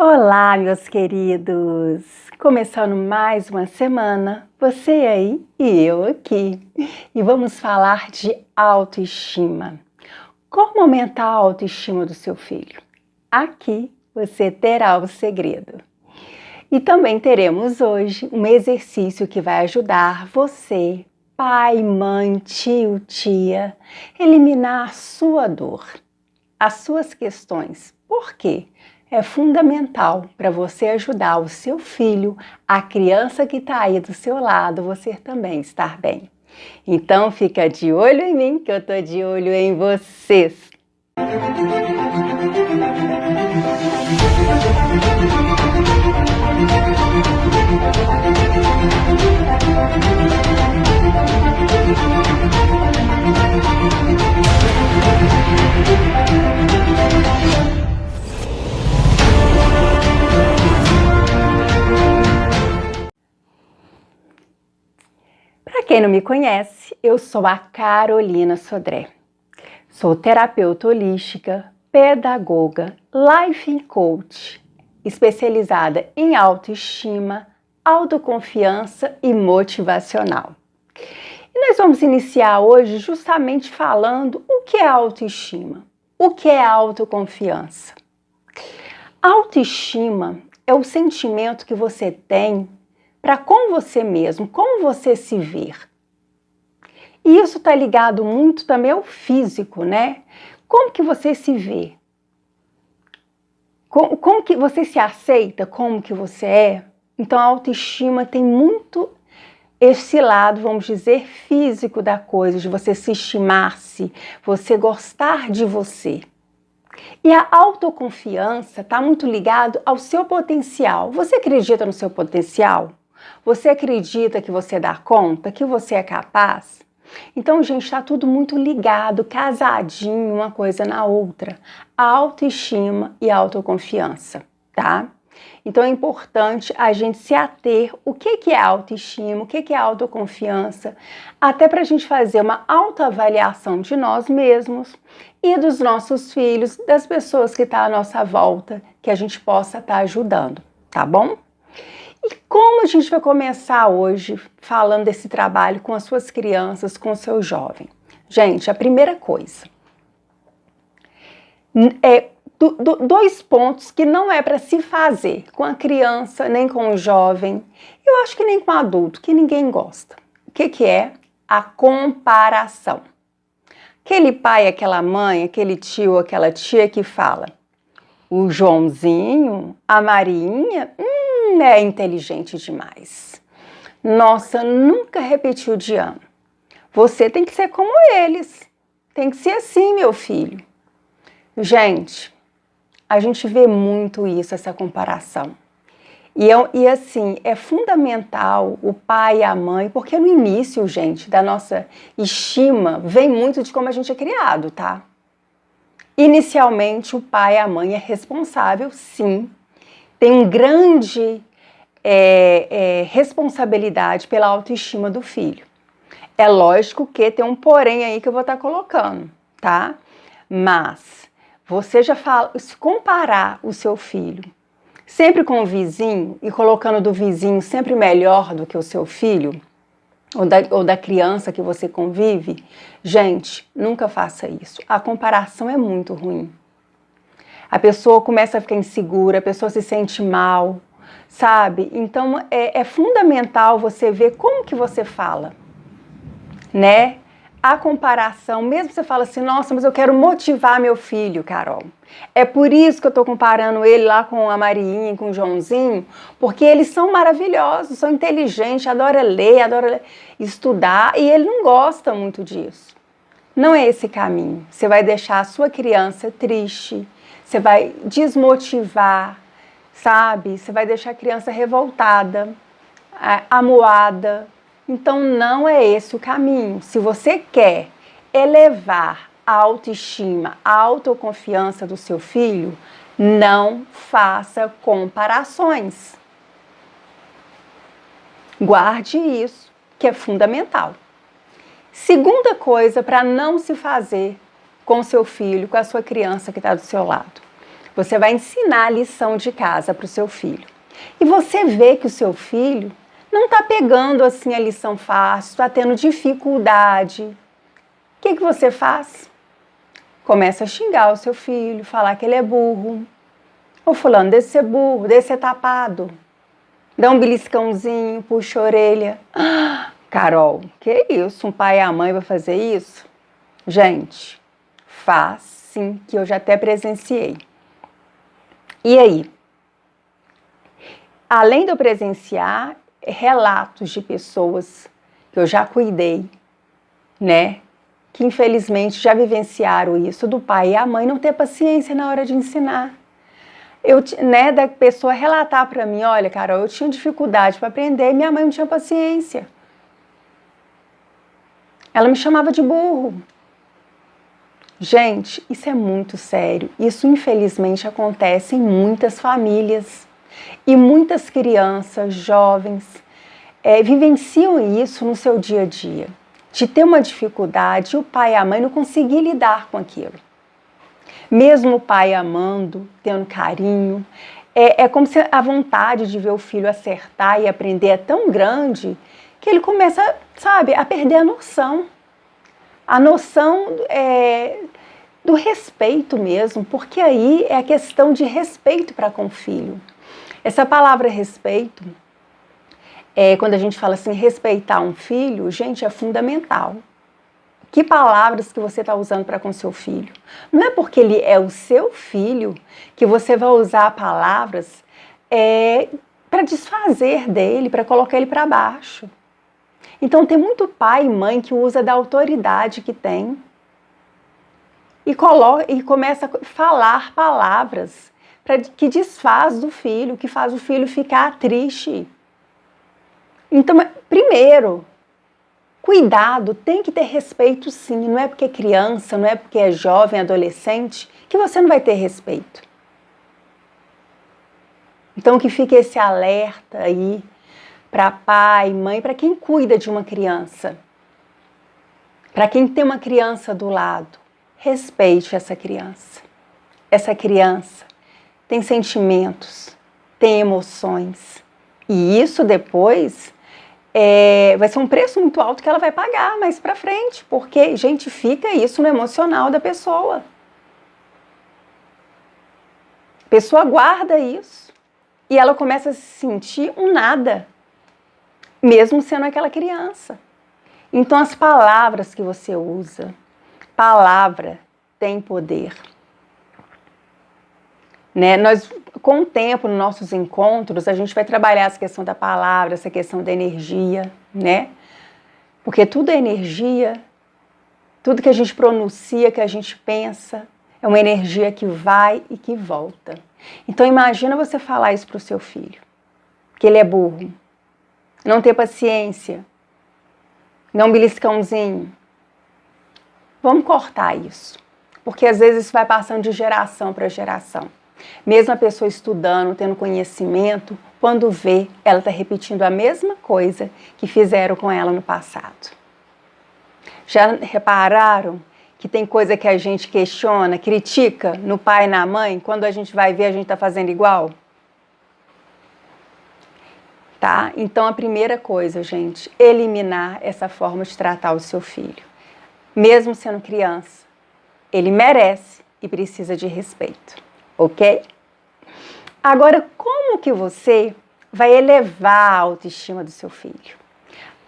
Olá, meus queridos! Começando mais uma semana, você aí e eu aqui. E vamos falar de autoestima. Como aumentar a autoestima do seu filho? Aqui você terá o segredo. E também teremos hoje um exercício que vai ajudar você, pai, mãe, tio, tia, eliminar a sua dor, as suas questões. Por quê? É fundamental para você ajudar o seu filho, a criança que está aí do seu lado, você também estar bem. Então fica de olho em mim, que eu estou de olho em vocês. Para quem não me conhece, eu sou a Carolina Sodré. Sou terapeuta holística, pedagoga, life coach, especializada em autoestima, autoconfiança e motivacional. E nós vamos iniciar hoje justamente falando o que é autoestima, o que é autoconfiança. Autoestima é o sentimento que você tem para com você mesmo, como você se vê. E isso está ligado muito também ao físico, né? Como que você se vê? Como que você se aceita como que você é? Então a autoestima tem muito esse lado, vamos dizer, físico da coisa, de você se estimar-se, você gostar de você. E a autoconfiança está muito ligado ao seu potencial. Você acredita no seu potencial? Você acredita que você dá conta, que você é capaz? Então, gente, está tudo muito ligado, casadinho, uma coisa na outra. A autoestima e a autoconfiança, tá? Então, é importante a gente se ater o que é autoestima, o que é autoconfiança, até para a gente fazer uma autoavaliação de nós mesmos e dos nossos filhos, das pessoas que estão à nossa volta, que a gente possa estar ajudando, tá bom? E como a gente vai começar hoje falando desse trabalho com as suas crianças, com o seu jovem? Gente, a primeira coisa é dois pontos que não é para se fazer com a criança, nem com o jovem, eu acho que nem com o adulto, que ninguém gosta. O que é? A comparação. Aquele pai, aquela mãe, aquele tio, aquela tia que fala: o Joãozinho, a Marinha, é inteligente demais. Nossa, nunca repetiu de ano. Você tem que ser como eles. Tem que ser assim, meu filho. Gente, a gente vê muito isso, essa comparação. E assim, é fundamental o pai e a mãe, porque no início, gente, da nossa estima, vem muito de como a gente é criado, tá? Inicialmente, o pai e a mãe é responsável, sim. Tem um grande responsabilidade pela autoestima do filho. É lógico que tem um porém aí que eu vou estar colocando, tá? Mas você já fala, se comparar o seu filho sempre com o vizinho e colocando do vizinho sempre melhor do que o seu filho, ou da criança que você convive, gente, nunca faça isso. A comparação é muito ruim. A pessoa começa a ficar insegura, a pessoa se sente mal, sabe? Então é fundamental você ver como que você fala, né? A comparação, mesmo que você fala assim, nossa, mas eu quero motivar meu filho, Carol. É por isso que eu tô comparando ele lá com a Marinha, com o Joãozinho, porque eles são maravilhosos, são inteligentes, adoram ler, adoram estudar, e ele não gosta muito disso. Não é esse caminho. Você vai deixar a sua criança triste, você vai desmotivar, sabe? Você vai deixar a criança revoltada, amuada. Então não é esse o caminho. Se você quer elevar a autoestima, a autoconfiança do seu filho, não faça comparações. Guarde isso, que é fundamental. Segunda coisa para não se fazer com seu filho, com a sua criança que está do seu lado. Você vai ensinar a lição de casa para o seu filho. E você vê que o seu filho não está pegando assim a lição fácil, está tendo dificuldade. O que você faz? Começa a xingar o seu filho, falar que ele é burro. Ô fulano, deixa de ser burro, deixa de ser tapado. Dá um beliscãozinho, puxa a orelha. Ah, Carol, que isso? Um pai e a mãe vai fazer isso? Gente, faz sim, que eu já até presenciei. E aí? Além de eu presenciar relatos de pessoas que eu já cuidei, né? Que infelizmente já vivenciaram isso, do pai e a mãe não ter paciência na hora de ensinar. Da pessoa relatar para mim, olha, Carol, eu tinha dificuldade para aprender e minha mãe não tinha paciência. Ela me chamava de burro. Gente, isso é muito sério. Isso, infelizmente, acontece em muitas famílias. E muitas crianças, jovens, vivenciam isso no seu dia a dia. De ter uma dificuldade e o pai e a mãe não conseguir lidar com aquilo. Mesmo o pai amando, tendo carinho, é como se a vontade de ver o filho acertar e aprender é tão grande que ele começa, sabe, a perder a noção. A noção do respeito mesmo, porque aí é a questão de respeito para com o filho. Essa palavra respeito, quando a gente fala assim, respeitar um filho, gente, é fundamental. Que palavras que você está usando para com seu filho? Não é porque ele é o seu filho que você vai usar palavras para desfazer dele, para colocar ele para baixo. Então tem muito pai e mãe que usa da autoridade que tem e começa a falar palavras que desfaz do filho, que faz o filho ficar triste. Então, primeiro, cuidado, tem que ter respeito sim, não é porque é criança, não é porque é jovem, adolescente, que você não vai ter respeito. Então que fique esse alerta aí para pai, mãe, para quem cuida de uma criança, para quem tem uma criança do lado, respeite essa criança. Essa criança tem sentimentos, tem emoções, e isso depois vai ser um preço muito alto que ela vai pagar mais pra frente, porque, gente, fica isso no emocional da pessoa. A pessoa guarda isso e ela começa a se sentir um nada, mesmo sendo aquela criança. Então, as palavras que você usa, palavra tem poder. Né? Nós, com o tempo, nos nossos encontros, a gente vai trabalhar essa questão da palavra, essa questão da energia, né? Porque tudo é energia, tudo que a gente pronuncia, que a gente pensa, é uma energia que vai e que volta. Então imagina você falar isso para o seu filho, que ele é burro, não ter paciência, não beliscãozinho. Vamos cortar isso, porque às vezes isso vai passando de geração para geração. Mesmo a pessoa estudando, tendo conhecimento, quando vê, ela está repetindo a mesma coisa que fizeram com ela no passado. Já repararam que tem coisa que a gente questiona, critica no pai e na mãe, quando a gente vai ver, a gente está fazendo igual? Tá? Então, a primeira coisa, gente, eliminar essa forma de tratar o seu filho. Mesmo sendo criança, ele merece e precisa de respeito. Ok? Agora, como que você vai elevar a autoestima do seu filho?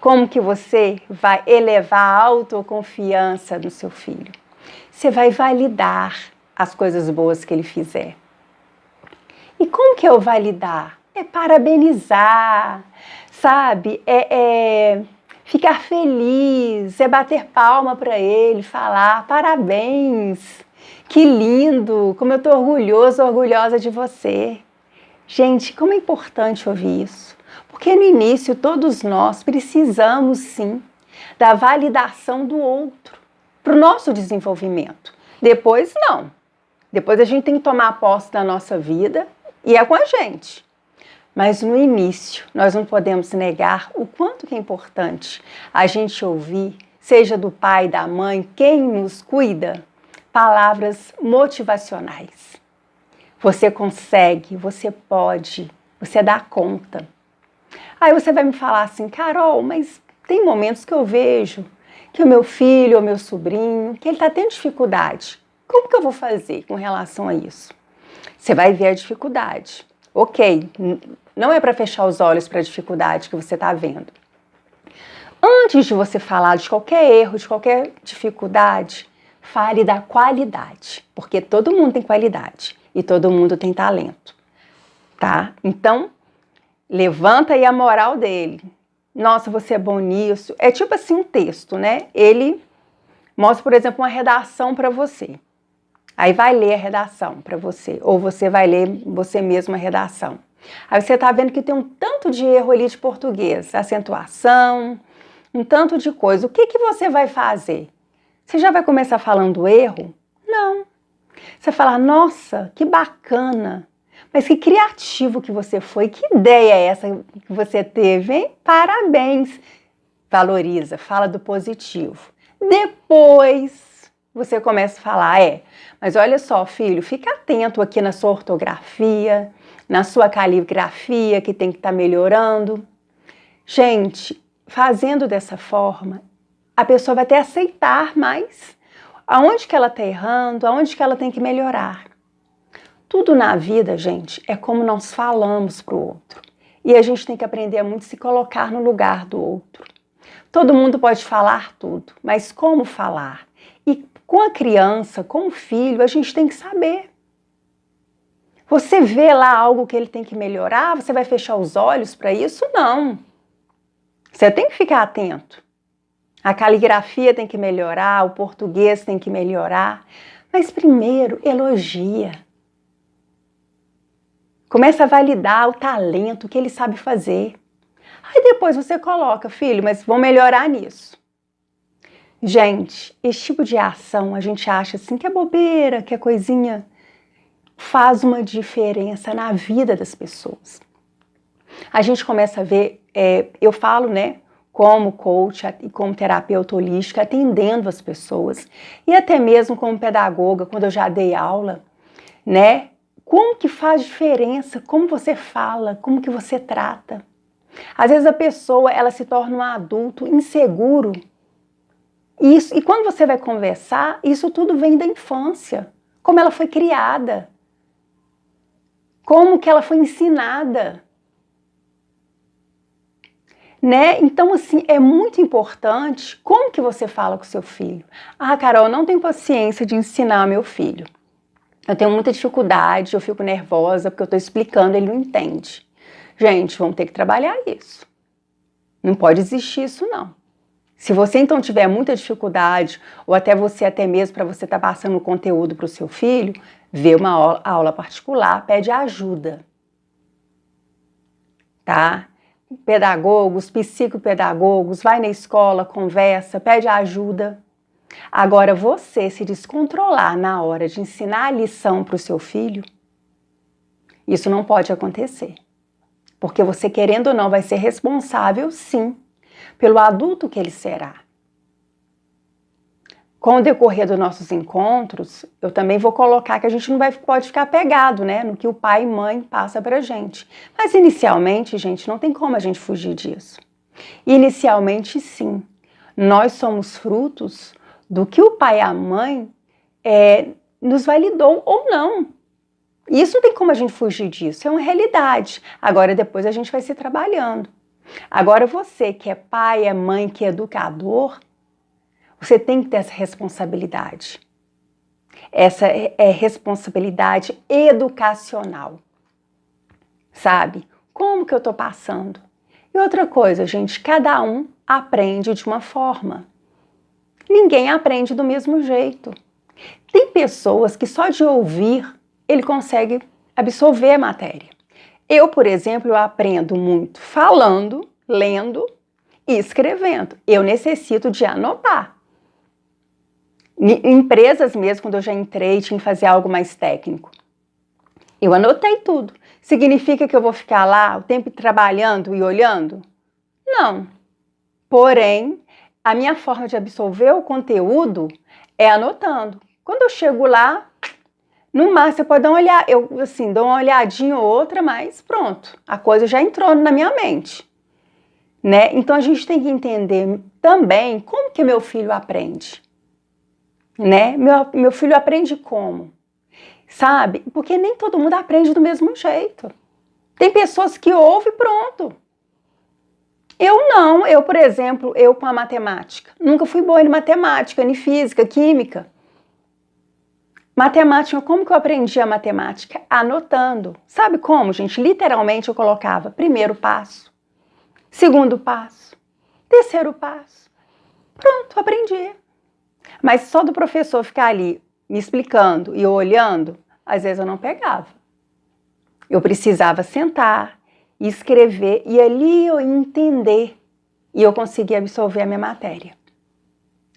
Como que você vai elevar a autoconfiança do seu filho? Você vai validar as coisas boas que ele fizer. E como que eu validar? É parabenizar, sabe? Ficar feliz, é bater palma para ele, falar parabéns. Que lindo, como eu estou orgulhoso, orgulhosa de você. Gente, como é importante ouvir isso. Porque no início todos nós precisamos sim da validação do outro para o nosso desenvolvimento. Depois não. Depois a gente tem que tomar posse da nossa vida e é com a gente. Mas no início nós não podemos negar o quanto que é importante a gente ouvir, seja do pai, da mãe, quem nos cuida, palavras motivacionais. Você consegue, você pode, você dá conta. Aí você vai me falar assim, Carol, mas tem momentos que eu vejo que o meu filho ou meu sobrinho, que ele está tendo dificuldade. Como que eu vou fazer com relação a isso? Você vai ver a dificuldade. Ok, não é para fechar os olhos para a dificuldade que você está vendo. Antes de você falar de qualquer erro, de qualquer dificuldade, fale da qualidade, porque todo mundo tem qualidade e todo mundo tem talento, tá? Então, levanta aí a moral dele. Nossa, você é bom nisso. É tipo assim um texto, né? Ele mostra, por exemplo, uma redação para você. Aí vai ler a redação para você, ou você vai ler você mesmo a redação. Aí você tá vendo que tem um tanto de erro ali de português, acentuação, um tanto de coisa. O que que você vai fazer? Você já vai começar falando erro? Não. Você fala, nossa, que bacana, mas que criativo que você foi, que ideia é essa que você teve, hein? Parabéns. Valoriza, fala do positivo. Depois você começa a falar, mas olha só, filho, fica atento aqui na sua ortografia, na sua caligrafia, que tem que estar melhorando. Gente, fazendo dessa forma, a pessoa vai até aceitar mais aonde que ela está errando, aonde que ela tem que melhorar. Tudo na vida, gente, é como nós falamos para o outro. E a gente tem que aprender a muito se colocar no lugar do outro. Todo mundo pode falar tudo, mas como falar? E com a criança, com o filho, a gente tem que saber. Você vê lá algo que ele tem que melhorar, você vai fechar os olhos para isso? Não. Você tem que ficar atento. A caligrafia tem que melhorar, o português tem que melhorar. Mas primeiro, elogia. Começa a validar o talento que ele sabe fazer. Aí depois você coloca, filho, mas vou melhorar nisso. Gente, esse tipo de ação a gente acha assim que é bobeira, que é coisinha, faz uma diferença na vida das pessoas. A gente começa a ver, eu falo, né, como coach e como terapeuta holística, atendendo as pessoas, e até mesmo como pedagoga, quando eu já dei aula, né, como que faz diferença, como você fala, como que você trata. Às vezes a pessoa, ela se torna um adulto inseguro. E quando você vai conversar, isso tudo vem da infância. Como ela foi criada. Como que ela foi ensinada. Né? Então, assim, é muito importante como que você fala com seu filho. Ah, Carol, eu não tenho paciência de ensinar meu filho. Eu tenho muita dificuldade, eu fico nervosa porque eu estou explicando, ele não entende. Gente, vamos ter que trabalhar isso. Não pode existir isso, não. Se você então tiver muita dificuldade, ou até mesmo para você estar passando o conteúdo para o seu filho, vê uma aula particular, pede ajuda. Tá? Pedagogos, psicopedagogos, vai na escola, conversa, pede ajuda. Agora, você se descontrolar na hora de ensinar a lição para o seu filho, isso não pode acontecer. Porque você, querendo ou não, vai ser responsável, sim, pelo adulto que ele será. Com o decorrer dos nossos encontros, eu também vou colocar que a gente não pode ficar apegado, né, no que o pai e mãe passa pra gente. Mas inicialmente, gente, não tem como a gente fugir disso. Inicialmente, sim. Nós somos frutos do que o pai e a mãe nos validou ou não. Isso não tem como a gente fugir disso, é uma realidade. Agora, depois a gente vai se trabalhando. Agora, você que é pai, é mãe, que é educador, você tem que ter essa responsabilidade. Essa é responsabilidade educacional. Sabe? Como que eu estou passando? E outra coisa, gente, cada um aprende de uma forma. Ninguém aprende do mesmo jeito. Tem pessoas que só de ouvir ele consegue absorver a matéria. Eu, por exemplo, eu aprendo muito falando, lendo e escrevendo. Eu necessito de anotar. Em empresas mesmo, quando eu já entrei, tinha que fazer algo mais técnico. Eu anotei tudo. Significa que eu vou ficar lá o tempo trabalhando e olhando? Não. Porém, a minha forma de absorver o conteúdo é anotando. Quando eu chego lá, No máximo, você pode dar uma olhada, eu assim, dou uma olhadinha ou outra, mas pronto, a coisa já entrou na minha mente, né? Então a gente tem que entender também como que meu filho aprende, né? Meu filho aprende como? Sabe? Porque nem todo mundo aprende do mesmo jeito. Tem pessoas que ouvem e pronto. Eu não, por exemplo, eu com a matemática, nunca fui boa em matemática, em física, química. Matemática, como que eu aprendi a matemática? Anotando. Sabe como, gente? Literalmente eu colocava primeiro passo, segundo passo, terceiro passo. Pronto, aprendi. Mas só do professor ficar ali me explicando e eu olhando, às vezes eu não pegava. Eu precisava sentar, escrever e ali eu entender e eu conseguia absorver a minha matéria.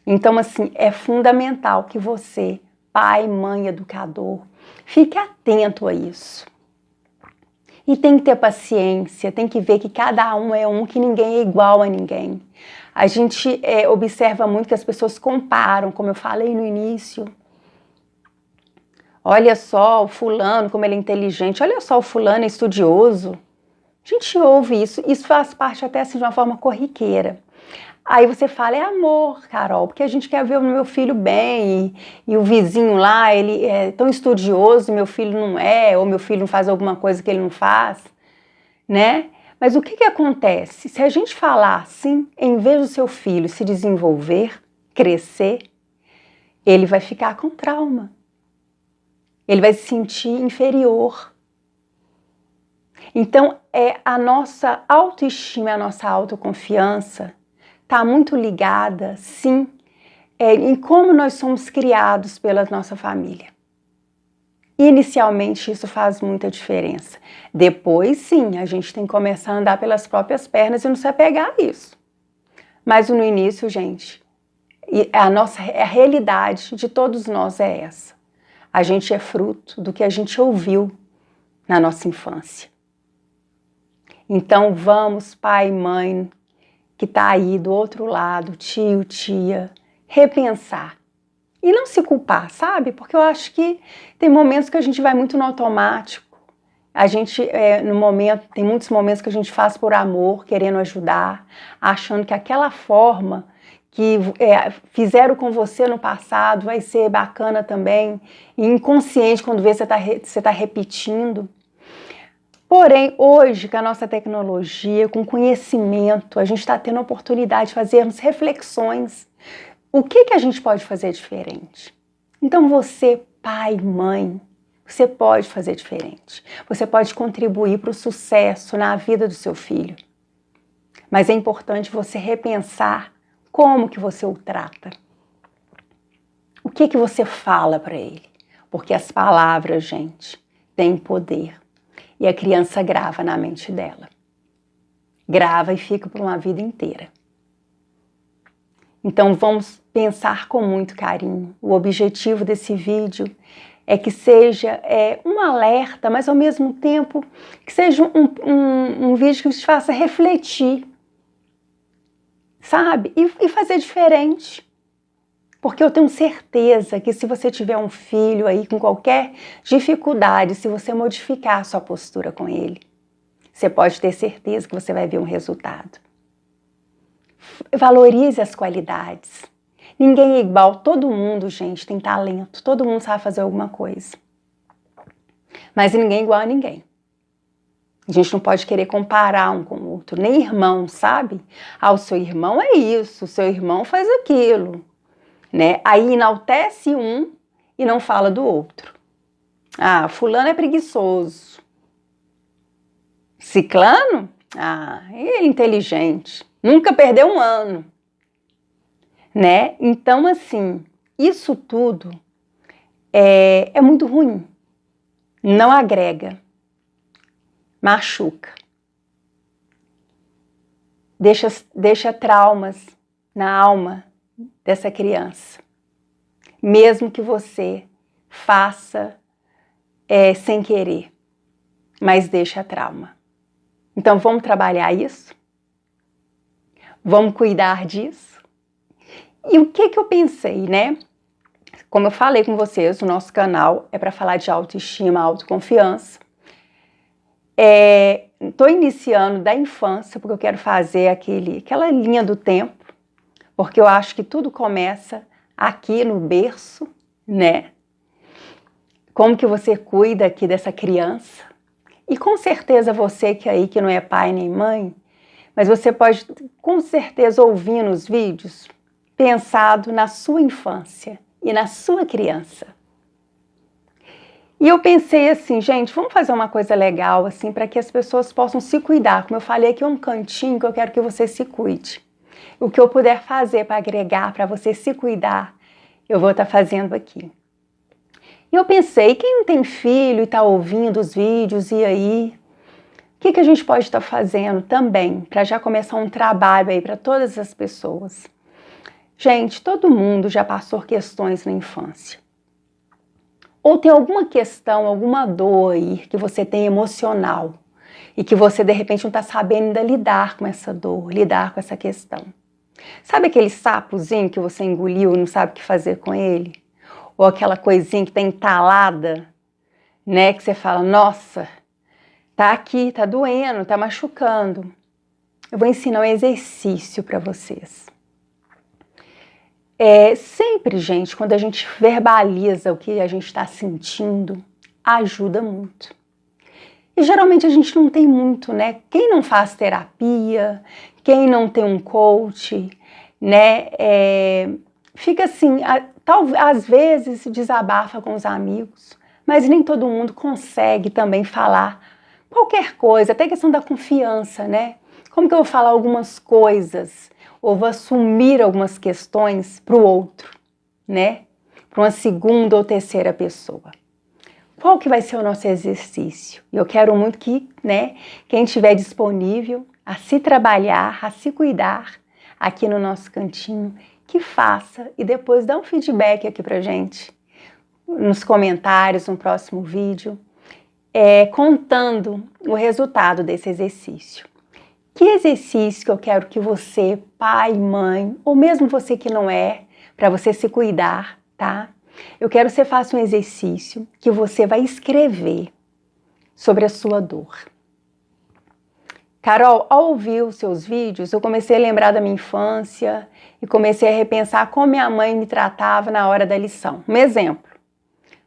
Então, assim, é fundamental que você, pai, mãe, educador, fique atento a isso. E tem que ter paciência, tem que ver que cada um é um, que ninguém é igual a ninguém. A gente observa muito que as pessoas comparam, como eu falei no início. Olha só o fulano, como ele é inteligente. Olha só, o fulano é estudioso. A gente ouve isso. Isso faz parte até assim de uma forma corriqueira. Aí você fala, é amor, Carol, porque a gente quer ver o meu filho bem e o vizinho lá, ele é tão estudioso e meu filho não é, ou meu filho não faz alguma coisa que ele não faz, né? Mas o que acontece? Se a gente falar assim, em vez do seu filho se desenvolver, crescer, ele vai ficar com trauma. Ele vai se sentir inferior. Então, a nossa autoestima, a nossa autoconfiança está muito ligada, sim, em como nós somos criados pela nossa família. Inicialmente, isso faz muita diferença. Depois, sim, a gente tem que começar a andar pelas próprias pernas e não se apegar a isso. Mas no início, gente, a realidade de todos nós é essa. A gente é fruto do que a gente ouviu na nossa infância. Então vamos, pai e mãe, que está aí do outro lado, tio, tia, repensar. E não se culpar, sabe? Porque eu acho que tem momentos que a gente vai muito no automático. A gente, tem muitos momentos que a gente faz por amor, querendo ajudar, achando que aquela forma que fizeram com você no passado vai ser bacana também. E inconsciente, quando vê, você tá repetindo. Porém, hoje, com a nossa tecnologia, com conhecimento, a gente está tendo a oportunidade de fazermos reflexões. O que a gente pode fazer diferente? Então você, pai, mãe, você pode fazer diferente. Você pode contribuir para o sucesso na vida do seu filho. Mas é importante você repensar como que você o trata. O que você fala para ele? Porque as palavras, gente, têm poder. E a criança grava na mente dela. Grava e fica por uma vida inteira. Então vamos pensar com muito carinho. O objetivo desse vídeo é que seja um alerta, mas ao mesmo tempo que seja um vídeo que te faça refletir, sabe? E fazer diferente. Porque eu tenho certeza que se você tiver um filho aí com qualquer dificuldade, se você modificar a sua postura com ele, você pode ter certeza que você vai ver um resultado. Valorize as qualidades. Ninguém é igual, todo mundo, gente, tem talento, todo mundo sabe fazer alguma coisa. Mas ninguém é igual a ninguém. A gente não pode querer comparar um com o outro, nem irmão, sabe? Ah, o seu irmão é isso, o seu irmão faz aquilo. Né? Aí enaltece um e não fala do outro. Ah, fulano é preguiçoso. Ciclano? Ah, ele é inteligente. Nunca perdeu um ano. Né? Então, assim, isso tudo é muito ruim. Não agrega. Machuca. Deixa traumas na alma dessa criança, mesmo que você faça sem querer, mas deixa trauma. Então vamos trabalhar isso? Vamos cuidar disso? E o que eu pensei, né? Como eu falei com vocês, o nosso canal é para falar de autoestima, autoconfiança. Estou iniciando da infância, porque eu quero fazer aquela linha do tempo, porque eu acho que tudo começa aqui no berço, né? Como que você cuida aqui dessa criança? E com certeza você que não é pai nem mãe, mas você pode, com certeza, ouvir nos vídeos, pensado na sua infância e na sua criança. E eu pensei assim, gente, vamos fazer uma coisa legal assim para que as pessoas possam se cuidar. Como eu falei, aqui é um cantinho que eu quero que você se cuide. O que eu puder fazer para agregar, para você se cuidar, eu vou estar fazendo aqui. E eu pensei, quem não tem filho e está ouvindo os vídeos, e aí? O que a gente pode estar fazendo também para já começar um trabalho aí para todas as pessoas? Gente, todo mundo já passou questões na infância. Ou tem alguma questão, alguma dor aí que você tem emocional e que você de repente não está sabendo ainda lidar com essa dor, lidar com essa questão. Sabe aquele sapozinho que você engoliu e não sabe o que fazer com ele? Ou aquela coisinha que está entalada, né? Que você fala, nossa, tá aqui, tá doendo, tá machucando. Eu vou ensinar um exercício para vocês. Sempre, gente, quando a gente verbaliza o que a gente está sentindo, ajuda muito. E geralmente a gente não tem muito, né? Quem não faz terapia, quem não tem um coach, né? Fica assim, às vezes desabafa com os amigos, mas nem todo mundo consegue também falar qualquer coisa, até questão da confiança, né? Como que eu vou falar algumas coisas ou vou assumir algumas questões para o outro, né? Para uma segunda ou terceira pessoa. Qual que vai ser o nosso exercício? Eu quero muito que, né, quem estiver disponível a se trabalhar, a se cuidar aqui no nosso cantinho, que faça e depois dá um feedback aqui pra gente, nos comentários, no próximo vídeo, contando o resultado desse exercício. Que exercício que eu quero que você, pai, mãe, ou mesmo você que não é, para você se cuidar, tá? Eu quero que você faça um exercício que você vai escrever sobre a sua dor. Carol, ao ouvir os seus vídeos, eu comecei a lembrar da minha infância e comecei a repensar como minha mãe me tratava na hora da lição. Um exemplo,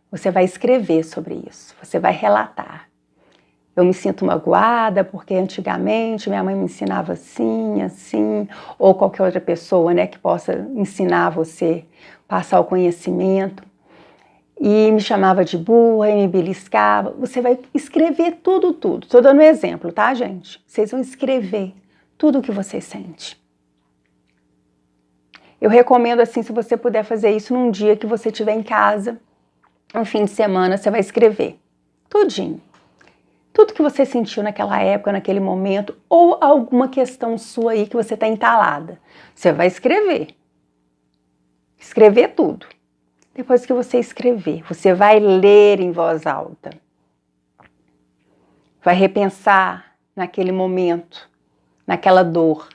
você vai escrever sobre isso, você vai relatar. Eu me sinto magoada porque antigamente minha mãe me ensinava assim, assim, ou qualquer outra pessoa, né, que possa ensinar você, passar o conhecimento, e me chamava de burra e me beliscava. Você vai escrever tudo. Estou dando um exemplo, tá, gente? Vocês vão escrever tudo o que você sente. Eu recomendo, assim, se você puder fazer isso num dia que você estiver em casa, um fim de semana, você vai escrever tudinho. Tudo que você sentiu naquela época, naquele momento, ou alguma questão sua aí que você está entalada. Você vai escrever. Escrever tudo. Depois que você escrever, você vai ler em voz alta. Vai repensar naquele momento, naquela dor,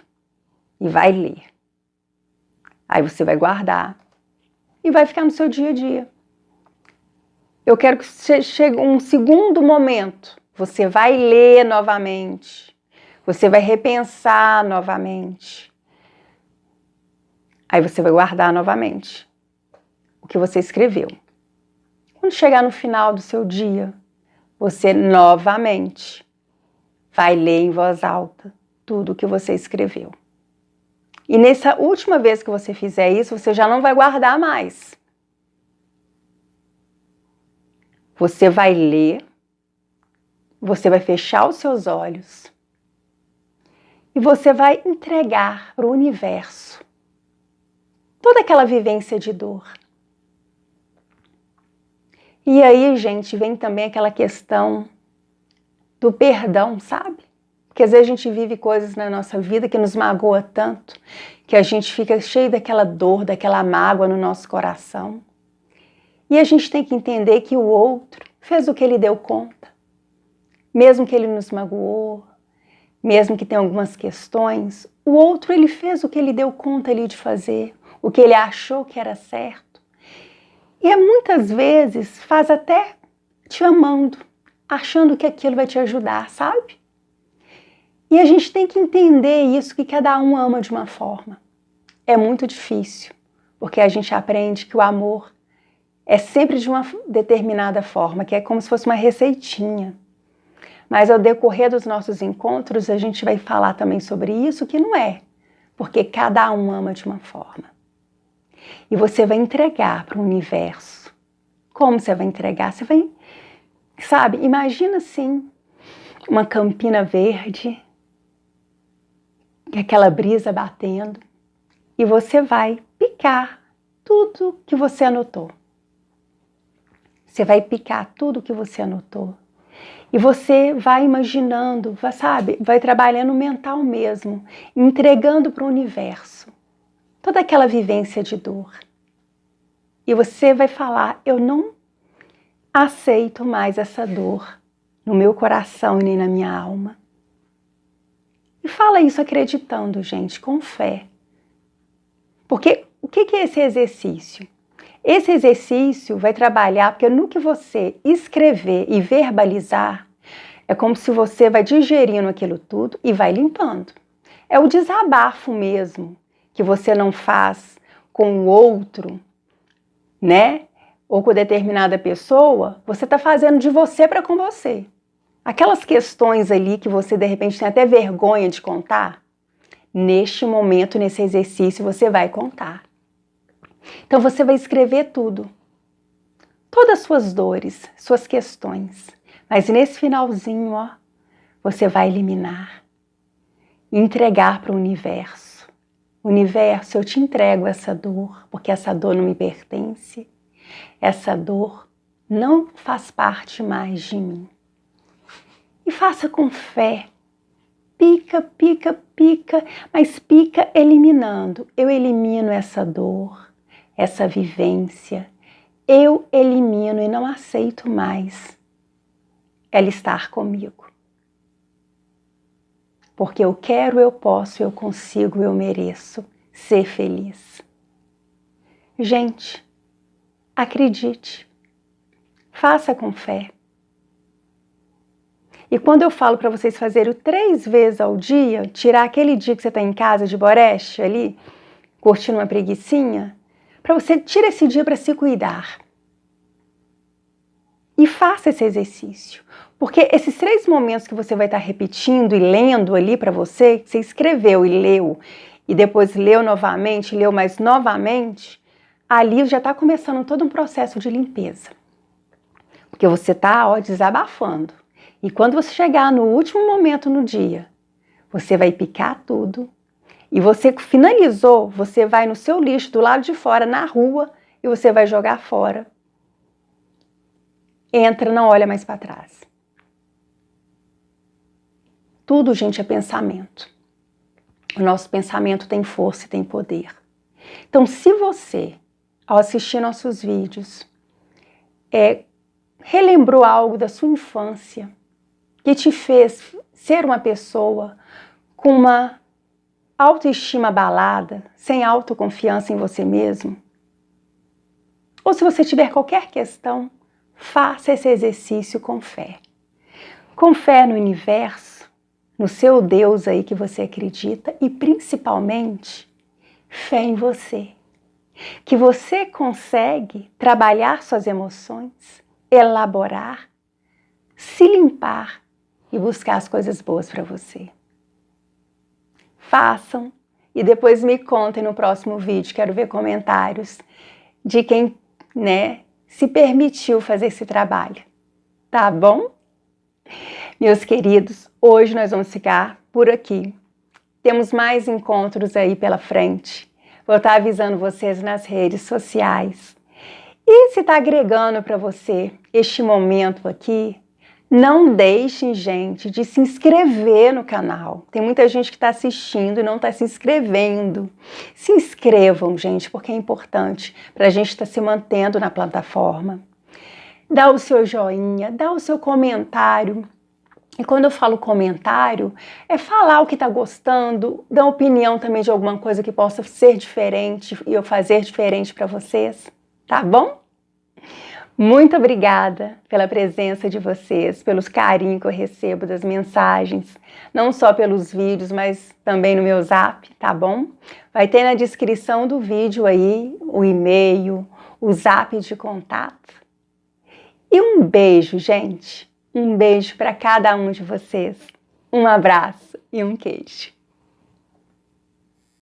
e vai ler. Aí você vai guardar e vai ficar no seu dia a dia. Eu quero que chegue um segundo momento. Você vai ler novamente. Você vai repensar novamente. Aí você vai guardar novamente o que você escreveu. Quando chegar no final do seu dia, você novamente vai ler em voz alta tudo o que você escreveu. E nessa última vez que você fizer isso, você já não vai guardar mais. Você vai ler, você vai fechar os seus olhos e você vai entregar para o universo toda aquela vivência de dor. E aí, gente, vem também aquela questão do perdão, sabe? Porque às vezes a gente vive coisas na nossa vida que nos magoa tanto, que a gente fica cheio daquela dor, daquela mágoa no nosso coração. E a gente tem que entender que o outro fez o que ele deu conta. Mesmo que ele nos magoou, mesmo que tenha algumas questões, o outro ele fez o que ele deu conta ali de fazer, o que ele achou que era certo. E muitas vezes faz até te amando, achando que aquilo vai te ajudar, sabe? E a gente tem que entender isso, que cada um ama de uma forma. É muito difícil, porque a gente aprende que o amor é sempre de uma determinada forma, que é como se fosse uma receitinha. Mas ao decorrer dos nossos encontros, a gente vai falar também sobre isso, que não é, porque cada um ama de uma forma. E você vai entregar para o universo. Como você vai entregar? Você vai, sabe, imagina assim, uma campina verde, aquela brisa batendo, e você vai picar tudo que você anotou. Você vai picar tudo que você anotou. E você vai imaginando, sabe, vai trabalhando mental mesmo, entregando para o universo toda aquela vivência de dor. E você vai falar, eu não aceito mais essa dor no meu coração e nem na minha alma. E fala isso acreditando, gente, com fé. Porque o que é esse exercício? Esse exercício vai trabalhar, porque no que você escrever e verbalizar, é como se você vai digerindo aquilo tudo e vai limpando. É o desabafo mesmo, que você não faz com o outro, né? Ou com determinada pessoa, você está fazendo de você para com você. Aquelas questões ali que você de repente tem até vergonha de contar, neste momento, nesse exercício, você vai contar. Então você vai escrever tudo. Todas as suas dores, suas questões. Mas nesse finalzinho, ó, você vai eliminar. E entregar para o universo. Universo, eu te entrego essa dor, porque essa dor não me pertence. Essa dor não faz parte mais de mim. E faça com fé. Pica, pica, pica, mas pica eliminando. Eu elimino essa dor, essa vivência. Eu elimino e não aceito mais ela estar comigo. Porque eu quero, eu posso, eu consigo, eu mereço ser feliz. Gente, acredite, faça com fé. E quando eu falo para vocês fazerem 3 vezes ao dia, tirar aquele dia que você está em casa de boreste ali, curtindo uma preguicinha, para você tirar esse dia para se cuidar. E faça esse exercício. Porque esses 3 momentos que você vai estar repetindo e lendo ali para você, que você escreveu e leu, e depois leu novamente, leu mais novamente, ali já está começando todo um processo de limpeza. Porque você está, ó, desabafando. E quando você chegar no último momento no dia, você vai picar tudo. E você finalizou, você vai no seu lixo do lado de fora, na rua, e você vai jogar fora. Entra, não olha mais para trás. Tudo, gente, é pensamento. O nosso pensamento tem força e tem poder. Então, se você, ao assistir nossos vídeos, relembrou algo da sua infância, que te fez ser uma pessoa com uma autoestima abalada, sem autoconfiança em você mesmo, ou se você tiver qualquer questão, faça esse exercício com fé. Com fé no universo, no seu Deus aí que você acredita e principalmente fé em você. Que você consegue trabalhar suas emoções, elaborar, se limpar e buscar as coisas boas para você. Façam e depois me contem no próximo vídeo. Quero ver comentários de quem, né, se permitiu fazer esse trabalho. Tá bom? Meus queridos, hoje nós vamos ficar por aqui. Temos mais encontros aí pela frente. Vou estar avisando vocês nas redes sociais. E se está agregando para você este momento aqui, não deixem, gente, de se inscrever no canal. Tem muita gente que está assistindo e não está se inscrevendo. Se inscrevam, gente, porque é importante para a gente estar se mantendo na plataforma. Dá o seu joinha, dá o seu comentário. E quando eu falo comentário, é falar o que está gostando, dar opinião também de alguma coisa que possa ser diferente e eu fazer diferente para vocês, tá bom? Muito obrigada pela presença de vocês, pelos carinhos que eu recebo das mensagens, não só pelos vídeos, mas também no meu Zap, tá bom? Vai ter na descrição do vídeo aí o e-mail, o Zap de contato. E um beijo, gente. Um beijo para cada um de vocês. Um abraço e um queijo.